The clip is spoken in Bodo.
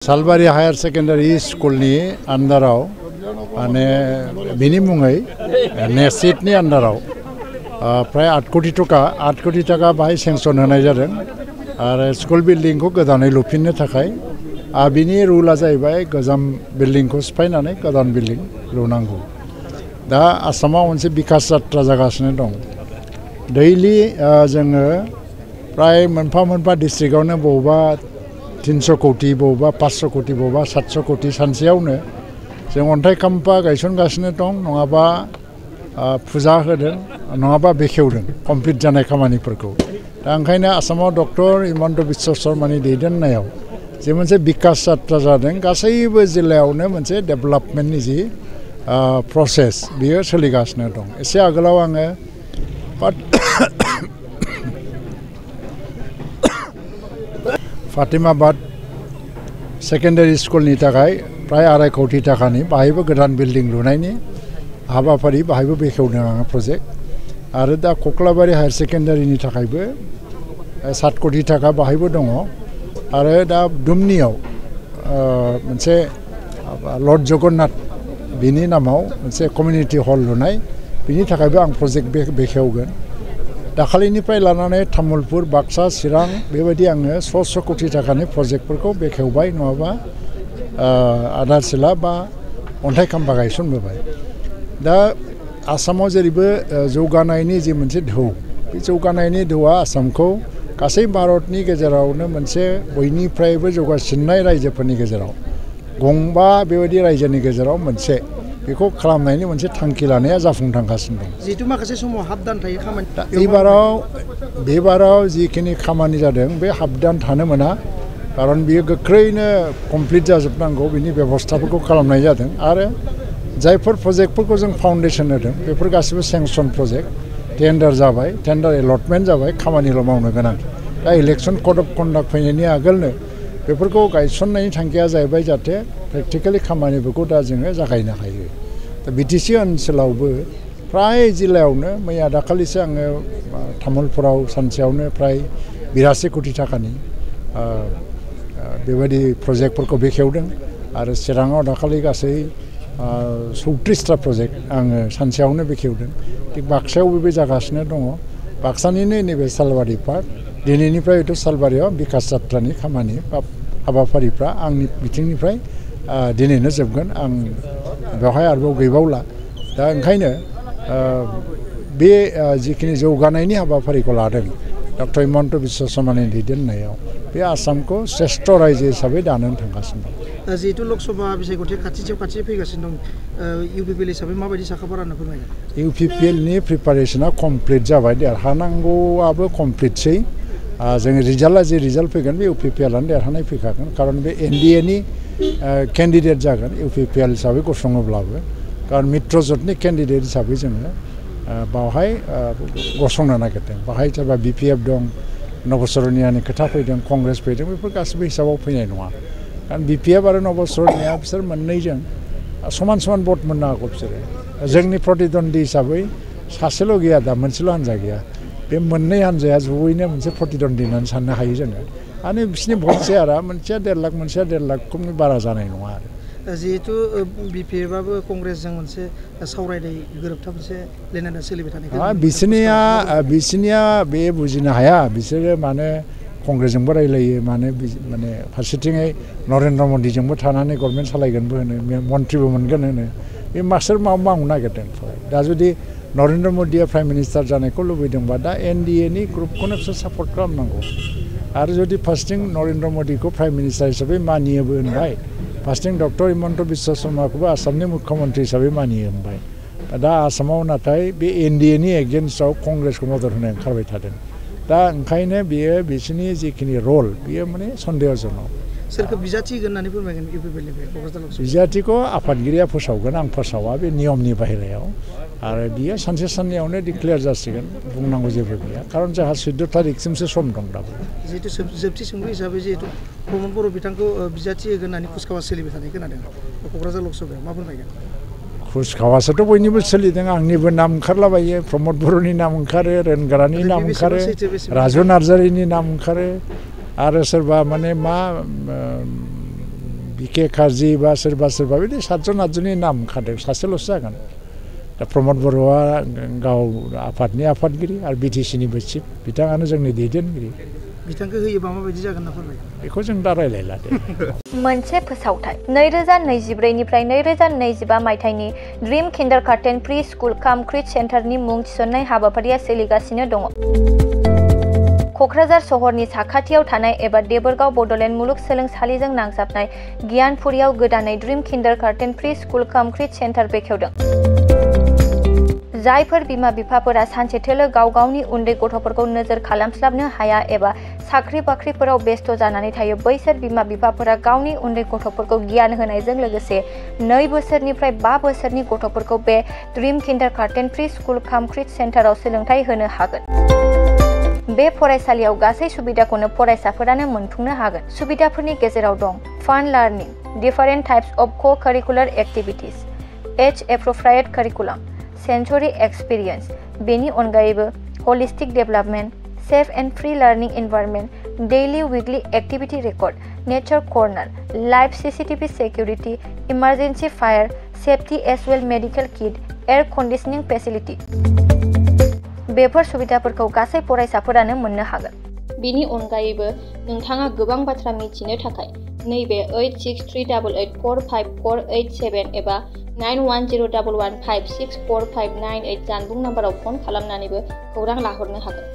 सालबारि हायर सेकेन्डारि स्कुलनि आन्दाराव माने बिनि मुङै नेसिटनि आन्दाराव प्राय 8 कोटि टाका बाहाय सेंसन होनाय जादों आरो स्कुल बिल्डिंखौ गोदानै लुफिननो थाखाय बिनि रुला जाहैबाय गोजाम बिल्डिंखौ सिफायनानै गोदान बिल्डिं लुनांगौ। दा आसामाव मोनसे बिकास जात्रा जागासिनो दं। दैलि जोङो प्राय मोनफा डिस्ट्रिक्टआवनो बबेबा 300 कोटि बबेबा 500 कोटि बबेबा 700 कोटि सानसेयावनो जों अन्थाइ खाम्फा गायसनगासिनो दं, नङाबा फुजा होदों, नङाबा बेखेवदों कमप्लिट जानाय खामानिफोरखौ। दा ओंखायनो आसामाव डक्टर हिमन्त बिश्व शर्मानि दैदेननायाव जे मोनसे बिकास जात्रा जादों, गासैबो जिल्लायावनो मोनसे डेभेलपमेन्टनि जि प्रसेस बियो सोलिगासिनो दं। एसे आगोलाव आङो फातिमाबाद सेकेन्डारि स्कुलनि थाखाय प्राय 2.5 कोटि टाकानि बाहायबो गोदान बिल्डिं लुनायनि हाबाफारि बाहायबो बेखेवदों आङो प्रजेक्ट। आरो दा कक्लाबारि हायर सेकेन्डारिनि थाखायबो 7 कोटि टाका बाहायबो दङ। आरो दा दुमनियाव मोनसे लर्ड जगन्नाथ बिनि नामाव मोनसे कमिउनिटि हल लुनाय, बिनि थाखायबो आं प्रजेक्ट बेखेवगोन। दाखालिनिफ्राय लानानै तामुलपुर, बाक्सा, चिरां बेबायदि आङो 600 कोटि टाकानि प्रजेक्टफोरखौ बेखेवबाय, नङाबा आदारसिला बा अन्थाइ खाम्फा गायसनबोबाय। दा आसामाव जेरैबो जौगानायनि जि मोनसे ढौ, बे जौगानायनि ढौआ आसामखौ गासै भारतनि गेजेरावनो मोनसे बयनिफ्रायबो जौगासिननाय रायजोफोरनि गेजेराव गंबा बेबायदि रायजोनि गेजेराव मोनसे बेखौ खालामनायनि मोनसे थांखि लानाया जाफुंथांगासिनो दं। जिहेतु माखासे समाव हाबदान थायो खामानि। बेबाराव जिखिनि खामानि जादों बे हाबदान थानो मोना, खारन बियो गोख्रैनो कमप्लिट जाजोबनांगौ, बिनि बेबस्थाफोरखौ खालामनाय जादों। आरो जायफोर प्रजेक्टफोरखौ जों फाउन्डेसन होदों बेफोर गासिबो सेंसन प्रजेक्ट, टेन्डार जाबाय, टेन्डार एलटमेन्ट जाबाय, खामानिल' मावनो गोनां। दा इलेक्सन कड अफ कन्डाक्ट फैनायनि आगोलनो बेफोरखौ गायसननायनि थांखिया जाहैबाय जाहाथे प्रेक्टिकेलि खामानिफोरखौ दा जोङो जागायनो हायो। दा बिटिसि ओनसोलावबो प्राय जिल्लायावनो मैया दाखालिसो आङो तामुलपुराव सानसेयावनो प्राय 82 कोटि टाकानि बेबायदि प्रजेक्टफोरखौ बेखेवदों। आरो चिराङाव दाखालि गासै 34टा प्रजेक्ट आङो सानसेयावनो बेखेवदों। थिग बाक्सायावबो बे जागासिनो दङ। बाक्सानिनो नैबे सालबारि पार्क, दिनैनिफ्राय हयथ' सालबारियाव बिकास जात्रानि खामानि बा हाबाफारिफ्रा आंनि बिथिंनिफ्राय दिनैनो जोबगोन। आं बेवहाय आरोबाव गैबावला। दा ओंखायनो बे जिखिनि जौगानायनि हाबाफारिखौ लादों डक्टर हिमन्त बिश्व शर्मानि दैदेननायाव, बे आसामखौ श्रेष्ठ रायजो हिसाबै दानो थांगासिनो दं। जिहेतु लकसभा बिसायख'थिया खाथि फैगासिनो दं, इउपिपिएल हिसाबै माबायदि साखाफारा फोरमायगोन? इउपिपिएलनि प्रिपारेसना कमप्लिट जाबाय, देरहानांगौआबो कमप्लिटसै। जोंनि रिजाल्टआ जे रिजाल्ट फैगोन बे इउपिपिएलआनो देरहानाय फैखागोन, खारन बे एनडिएनि केन्डिडेट जागोन इउपिपिएल हिसाबै गसङोब्लाबो। खारन मित्रजोटनि केन्डिडेट हिसाबै जोङो बावहाय गसंनो नागिरदों। बाहाय सोरबा बिपिएफ दं, नबसरनियानि खोथा फैदों, कंग्रेस फैदों, बेफोर गासिबो हिसाबाव फैनाय नङा। खारन बिपिएफ आरो नबसरनिया बिसोर मोननैजों समान भट मोननो हागौ बिसोरो। जोंनि प्रतिद्वन्दी हिसाबै सासेल' गैया, दा मोनसेल' हान्जा गैया। बे मोननै हान्जाया जयैनो मोनसे प्रतिद्वन्दी होननानै साननो हायो जोङो। आरो बिसोरनि भट शेयारा मोनसेया 1.5 लाख, मोनसेया 1.5 लाखनि बारा जानाय नङा। आरो जिहेतु बिपिएफआबो कंग्रेसजों मोनसे सावरायनाय गोरोबथा मोनसे लेनदेन सोलिबाय थानाय, बिसोरनिया बे बुजिनो हाया। बिसोरो माने कंग्रेसजोंबो रायलायो, माने फारसेथिङै नरेन्द्र मदिजोंबो थानानै गभर्नमेन्ट सालायगोनबो होनो, मन्थ्रिबो मोनगोन होनो। बे मासोर मावनो नागिरदों। दा जुदि नरेन्द्र मदिया प्राइम मिनिस्टार जानायखौ लुबैदोंबा दा एनडिएनि ग्रुपखौनो बिसोर सापर्ट खालामनांगौ। आरो जुदि फार्स्टिं नरेन्द्र मदिखौ प्राइम मिनिस्टार हिसाबै मानियोबो होनबाय, फार्स्टिं डक्टर हिमन्त बिश्व शर्माखौबो आसामनि मुख्यमन्त्रि हिसाबै मानियो होनबाय। दा आसामाव नाथाय बे एनडिएनि एगेन्स्टआव कंग्रेसखौ मदद होनो ओंखारबाय थादों। दा ओंखायनो बियो बिसोरनि जिखिनि रल बियो माने सन्देहजनक। सोरखौ बिजाथि होननानै फोरमायगोन इउपिपिएलनिफ्राय? बिजाथिखौ आफादगिरिया फोसावगोन, आं फोसावा। बे नियमनि बाहेरायाव। आरो बियो सानसे साननैयावनो डिक्लेयार जासिगोन, बुंनांगौ जेबो गैया। खारन जोंहा 14 तारिखसिमसो सम दं दाबो। जिहेतु जोबथि सोंलु हिसाबै जिहेतु प्रमद बर' बिथांखौ बिजाथि होगोन होननानै कुचकावाज सोलिबाय थानाय खोनादों क'क्राझार लकसभायाव, मा फोरमायगोन? कुचकावाजआथ' बयनिबो सोलिदों। आंनिबो नाम ओंखारलाबायो, प्रमद बर'नि नाम ओंखारो, रेनगारानि नाम ओंखारो, राजु नार्जारिनि नाम ओंखारो, आरो सोरबा माने मा बिके काजी बा सोरबा सोरबा बिदि 7 जन 8 जननि नाम खादों सासेल'सो जागोन दा प्रमद बर'आ गाव आफादनि आफादगिरि आरो बिटिसिनि चिफ बिथाङानो जोंनि दैदेनगिरि बिथांखौ होयोबा माबायदि जागोन ना फोरमाय बेखौ जों दा रायलायला दे मोनसे फोसावथाय 2024 निफ्राय 2025 मायथाइनि ड्रीम किन्डारगार्टेन प्रि स्कुल काम क्रिट सेन्टारनि मुं थिसननाय हाबाफारिया सोलिगासिनो दङ क'क्राझार सहरनि साखाथियाव थानाय एबा देबोरगाव बड'लेण्ड मुलुगसोलोंसालिजों नांजाबनाय गियानपुरियाव गोदानै ड्रीम किन्डारगार्टेन प्रि स्कुल काम क्रिट सेन्टार बेखेवदों जायफोर बिमा बिफाफोरा सानसेथोलो गाव गावनि उन्दै गथ'फोरखौ नोजोर खालामस्लाबनो हाया एबा साख्रि बाख्रिफोराव बेस्थ' जानानै थायो बैसोर बिमा बिफाफोरा गावनि उन्दै गथ'फोरखौ गियान होनायजों लोगोसे 2 बोसोरनिफ्राय 5 बोसोरनि गथ'फोरखौ बे ड्रीम किन्डारगार्टेन प्रि स्कुल काम क्रिट सेन्टाराव सोलोंथाइ होनो हागोन बे फरायसालियाव गासै सुबिदाखौनो फरायसाफोरानो मोनफुंनो हागोन सुबिदाफोरनि गेजेराव दं फान लार्निं different types of co-curricular activities as appropriate curriculum sensory experience बेनि अनगायैबो holistic development safe and free learning environment daily weekly activity record nature corner live CCTV security emergency fire safety as well medical kit air conditioning facility बेफोर सुबिदाफोरखौ गासै फरायसाफोरानो मोननो हागोन बेनि अनगायैबो नोंथाङा गोबां बाथ्रा मिथिनो थाखाय नैबे 8638454887 एबा 910115644598 जानबुं नाम्बाराव फन खालामनानैबो खौरां लाहरनो हागोन।